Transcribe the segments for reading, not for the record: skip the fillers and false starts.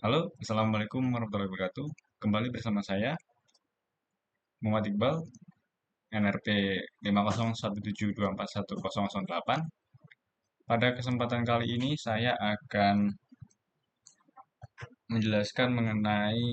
Halo, Assalamualaikum warahmatullahi wabarakatuh. Kembali bersama saya, Muhammad Iqbal, NRP 50172411008. Pada kesempatan kali ini, saya akan menjelaskan mengenai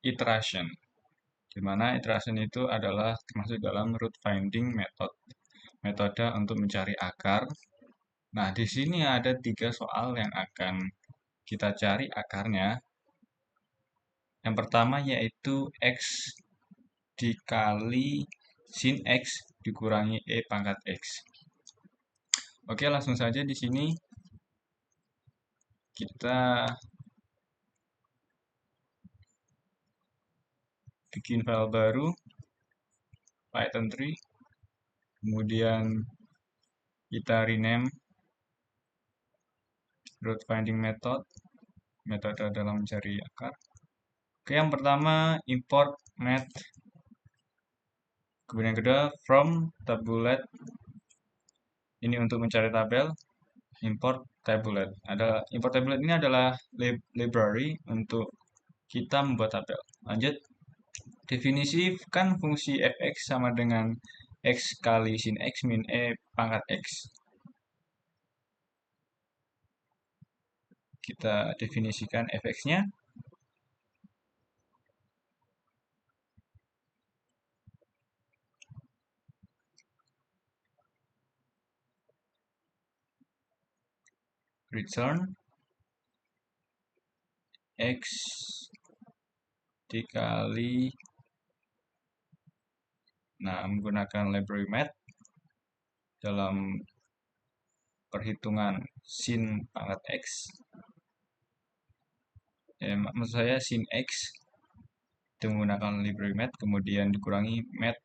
iteration, di mana iteration itu adalah termasuk dalam root finding method, metode untuk mencari akar. Nah, di sini ada 3 soal yang akan kita cari akarnya. Yang pertama yaitu X dikali sin X dikurangi E pangkat X. Oke, langsung saja di sini kita bikin file baru, Python 3, kemudian kita rename root finding method, metode dalam mencari akar. Oke, yang pertama import math, kemudian yang kedua from tabulate, ini untuk mencari tabel, import tabulate. Import tabulate ini adalah library untuk kita membuat tabel. Lanjut, definisikan fungsi fx sama dengan x kali sin x min e pangkat x. Kita definisikan fx-nya. Return x dikali, nah menggunakan library math dalam perhitungan sin pangkat x, maksud saya sin x itu menggunakan library math, kemudian dikurangi math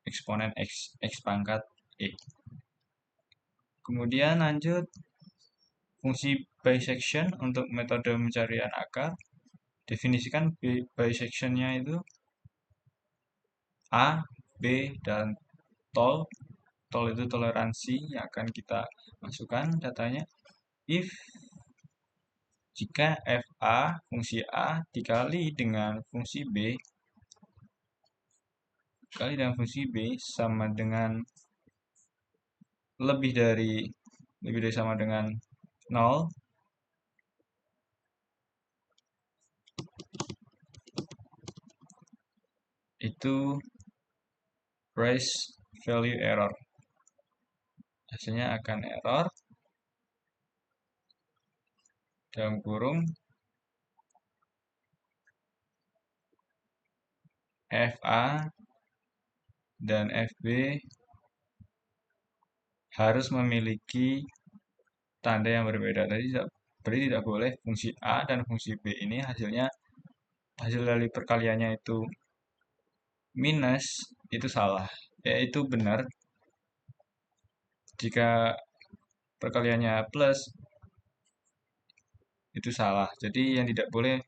eksponen x pangkat e. Kemudian lanjut fungsi bisection untuk metode pencarian akar. Definisikan bisectionnya itu A, B, dan tol. Tol itu toleransi yang akan kita masukkan datanya. If jika FA, fungsi A, dikali dengan fungsi B, sama dengan lebih dari sama dengan 0, itu raise value error. Hasilnya akan error dalam kurung FA dan FB harus memiliki tanda yang berbeda. Berarti tidak boleh fungsi A dan fungsi B ini hasil dari perkaliannya itu minus, itu salah. Yaitu benar jika perkaliannya plus, itu salah. Jadi yang tidak boleh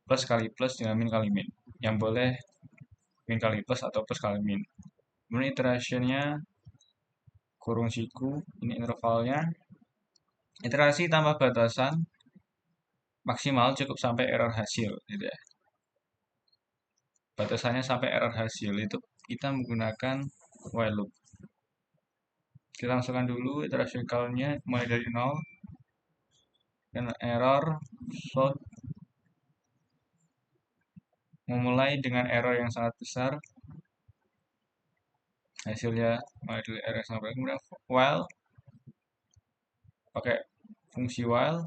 plus kali plus dengan min kali min. Yang boleh min kali plus atau plus kali min. Kemudian iterationnya kurung siku, ini intervalnya. Iterasi tambah batasan maksimal cukup sampai error hasil, gitu ya. Batasannya sampai error hasil itu kita menggunakan while loop. Kita langsungkan dulu iterasi call-nya mulai dari 0 dan error float memulai dengan error yang sangat besar, hasilnya mulai dari error yang sangat besar. Kemudian while, pakai fungsi while,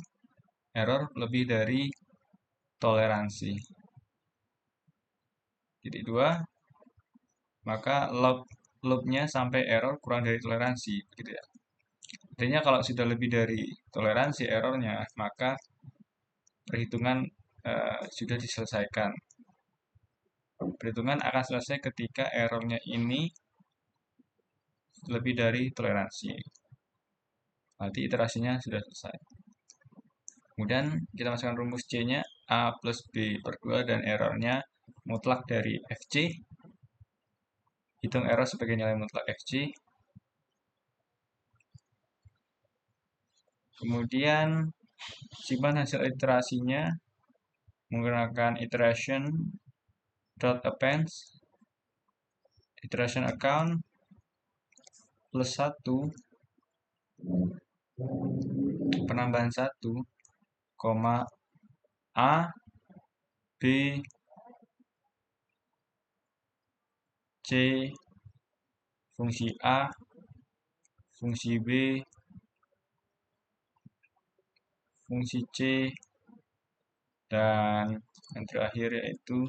error lebih dari toleransi. Jadi 2, maka loopnya sampai error kurang dari toleransi, gitu ya. Artinya kalau sudah lebih dari toleransi errornya, maka perhitungan sudah diselesaikan. Perhitungan akan selesai ketika errornya ini lebih dari toleransi. Nanti iterasinya sudah selesai. Kemudian kita masukkan rumus C-nya A plus B per 2 dan errornya mutlak dari FC. Hitung error sebagai nilai mutlak FC. Kemudian simpan hasil iterasinya menggunakan iteration dot appends iteration account plus 1 penambahan 1 koma A B C fungsi A fungsi B fungsi C dan yang terakhir yaitu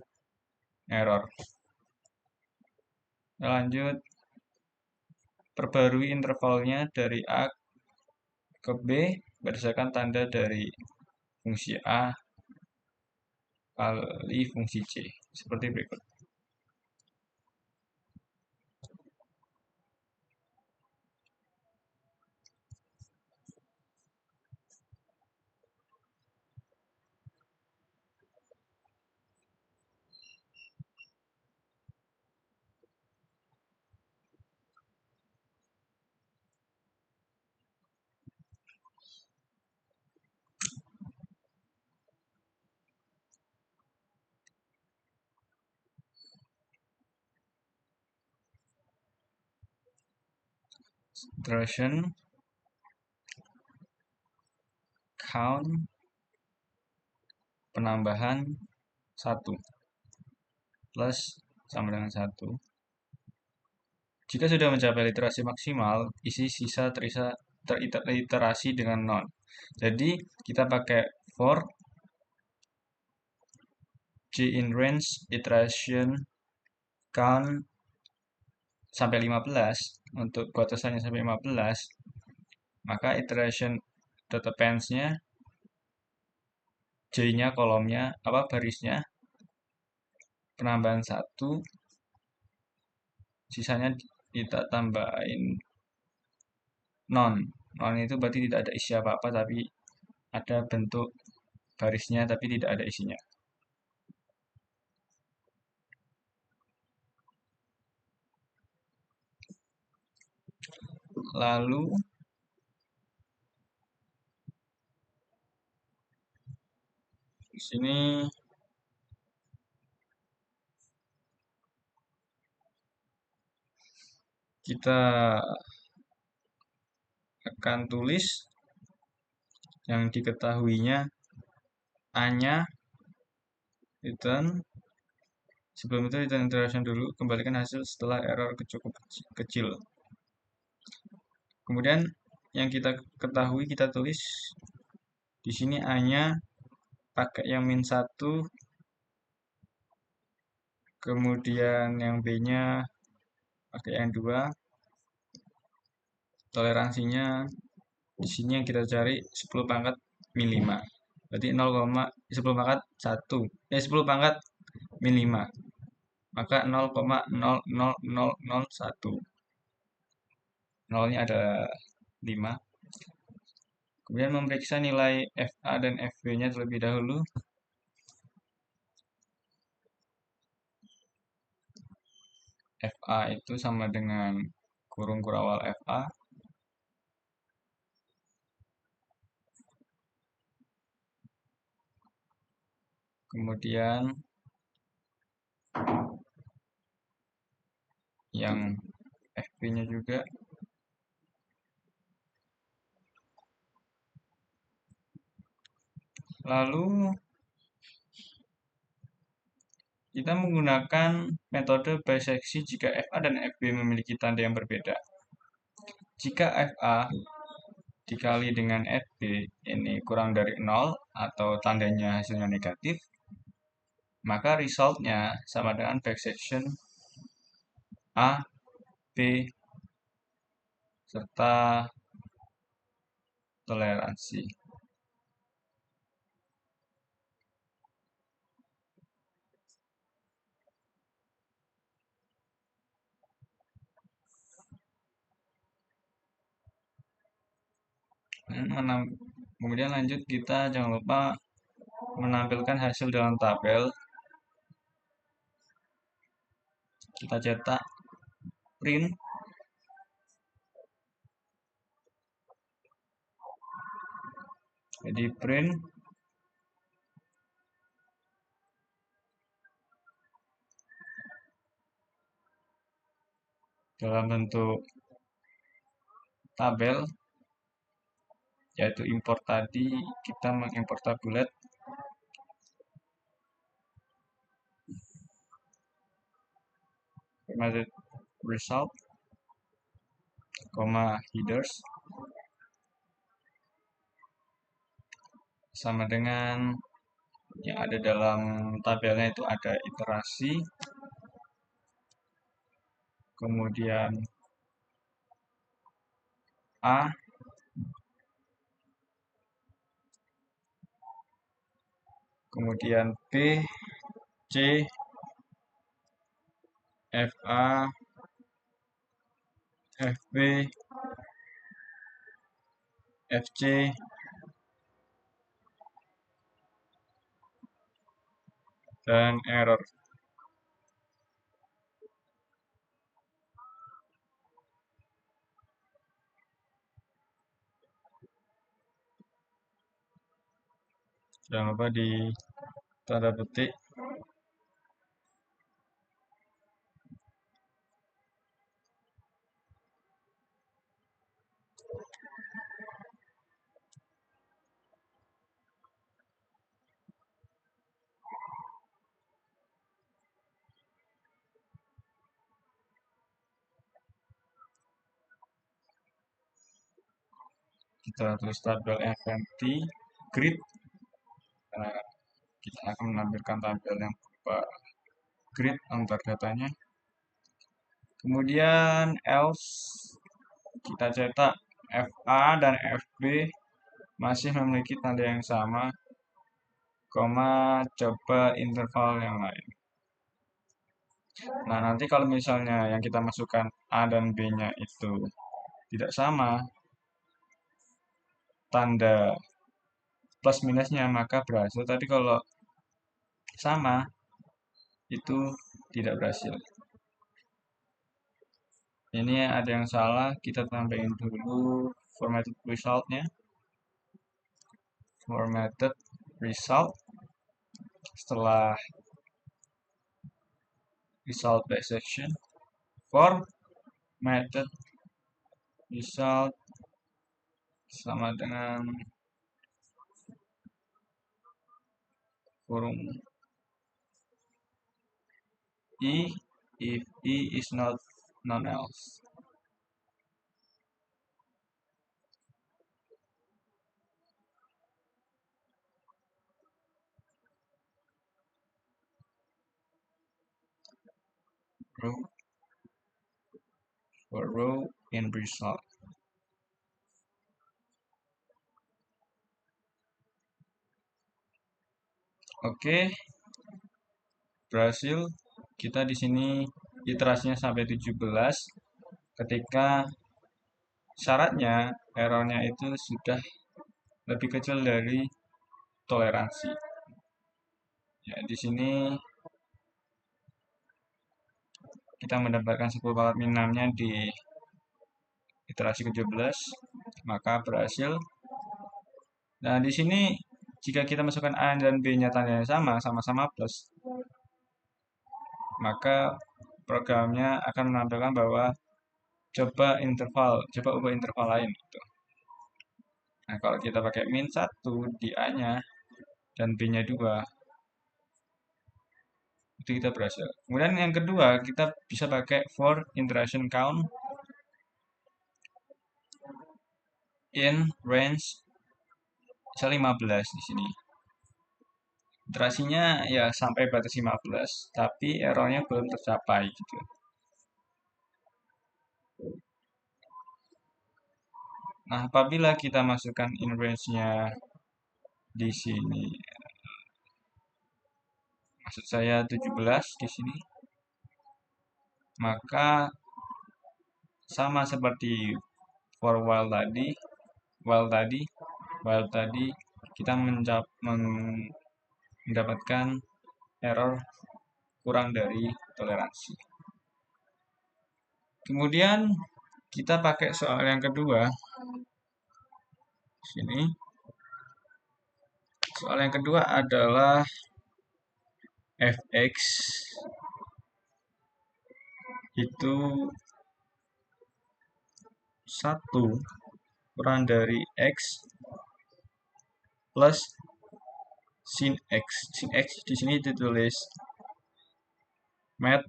error. Lanjut, perbarui intervalnya dari A ke B berdasarkan tanda dari fungsi A kali fungsi C seperti berikut. Iteration count penambahan 1 plus sama dengan 1. Jika sudah mencapai literasi maksimal, isi sisa teriterasi dengan non. Jadi kita pakai for J in range iteration count sampai 15 untuk batasannya sampai 15, maka iteration dot appends-nya J-nya kolomnya barisnya penambahan 1, sisanya kita tambahin non. Non itu berarti tidak ada isi apa-apa tapi ada bentuk barisnya tapi tidak ada isinya. Lalu di sini kita akan tulis yang diketahuinya A-nya return. Sebelum itu return iteration dulu, kembalikan hasil setelah error cukup kecil. Kemudian yang kita ketahui kita tulis di sini A-nya pakai yang min 1, kemudian yang B-nya pakai yang 2. Toleransinya di sini yang kita cari 10 pangkat min 5. Berarti 10 pangkat 1. 10 pangkat min 5. Maka 0,00001. Nolnya ada 5. Kemudian memeriksa nilai FA dan FB-nya terlebih dahulu. FA itu sama dengan kurung kurawal FA. Kemudian yang FB-nya juga. Lalu kita menggunakan metode biseksi jika FA dan FB memiliki tanda yang berbeda. Jika FA dikali dengan FB ini kurang dari 0 atau tandanya hasilnya negatif, maka resultnya sama dengan bisection A, B, serta toleransi. Kemudian lanjut kita jangan lupa menampilkan hasil dalam tabel. Kita cetak print Jadi print dalam bentuk tabel, yaitu import tadi kita mengimport tabulat formatted result, headers sama dengan yang ada dalam tabelnya, itu ada iterasi, kemudian A, kemudian B, C, FA, FB, FC, dan error. Jangan lupa di tanda petik. Kita tulis tabel FMT grid, karena kita akan menampilkan tabel yang berupa grid antar datanya. Kemudian else kita cetak FA dan FB masih memiliki tanda yang sama, koma, coba interval yang lain. Nah, nanti kalau misalnya yang kita masukkan A dan B-nya itu tidak sama tanda plus minusnya, maka berhasil. Tapi kalau sama, itu tidak berhasil. Ini ada yang salah, kita tambahin dulu formatted result-nya. Formatted result, setelah result by section, formatted result sama dengan forum E if E is not none else. Row for row in result. Oke, berhasil. Kita di sini iterasinya sampai 17. Ketika syaratnya errornya itu sudah lebih kecil dari toleransi. Ya, di sini kita mendapatkan 10 pangkat min-nya di iterasi ke-17, maka berhasil. Nah, di sini jika kita masukkan A dan B-nya tandanya sama, sama-sama plus, maka programnya akan menampilkan bahwa coba ubah interval lain gitu. Nah, kalau kita pakai min 1 di A-nya dan B-nya 2, itu kita berhasil. Kemudian yang kedua, kita bisa pakai for iteration count in range 15 di sini. Iterasinya ya sampai batas 15, tapi errornya belum tercapai gitu. Nah, apabila kita masukkan in range-nya di sini, maksud saya 17 di sini, maka sama seperti for while tadi kita mendapatkan error kurang dari toleransi. Kemudian kita pakai soal yang kedua sini. Soal yang kedua adalah fx itu 1 kurang dari x plus sin x. Sin x di sini ditulis mat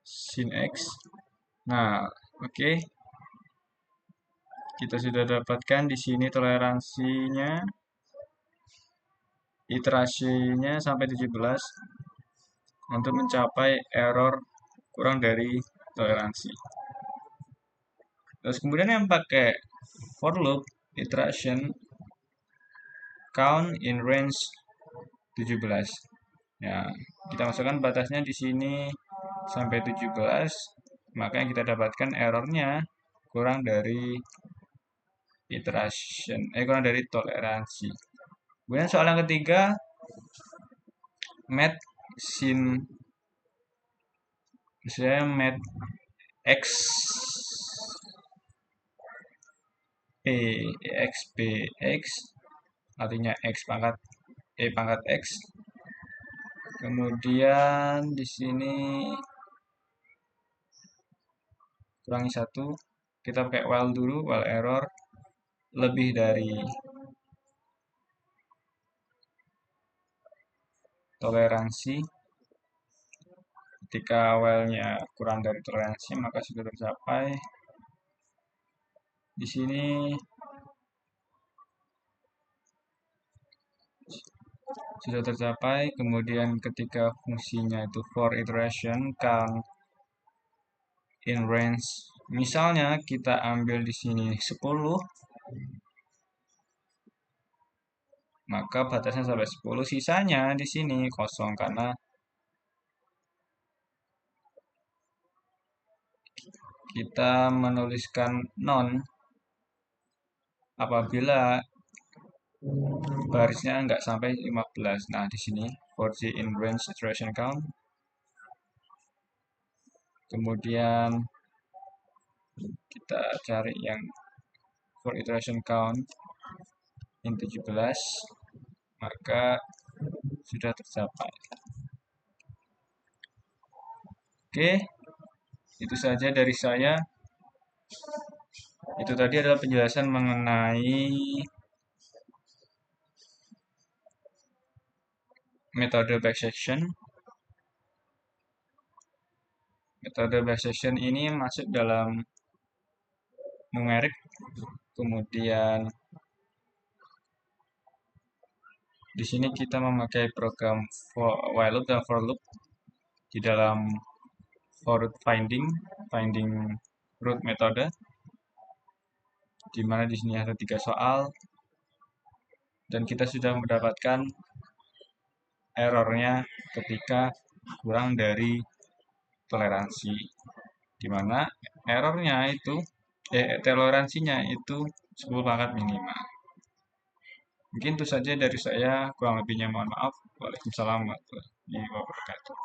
sin x. Nah, oke. Kita sudah dapatkan di sini toleransinya, iterasinya sampai 17 untuk mencapai error kurang dari toleransi. Terus kemudian yang pakai for loop iteration count in range 17. Ya, kita masukkan batasnya di sini sampai 17, maka yang kita dapatkan errornya kurang dari kurang dari toleransi. Kemudian soal yang ketiga, mat sin misalnya mat x p x p x artinya x pangkat pangkat x. Kemudian di sini kurangi 1, kita pakai while dulu, while error lebih dari toleransi. Ketika while-nya kurang dari toleransi maka sudah tercapai. Di sini sudah tercapai. Kemudian ketika fungsinya itu for iteration count in range, misalnya kita ambil di sini 10, maka batasnya sampai 10, sisanya di sini kosong karena kita menuliskan non apabila barisnya nggak sampai 15. Nah, di sini for the in range iteration count. Kemudian kita cari yang for iteration count in 17, maka sudah tercapai. Oke, itu saja dari saya. Itu tadi adalah penjelasan mengenai metode bisection. Metode bisection ini masuk dalam numerik. Kemudian di sini kita memakai program while loop dan for loop di dalam for root finding root metode, di mana di sini ada 3 soal dan kita sudah mendapatkan errornya ketika kurang dari toleransi, di mana errornya itu toleransinya itu 10 pangkat minimal. Mungkin itu saja dari saya, kurang lebihnya mohon maaf. Waalaikumsalam warahmatullahi wabarakatuh.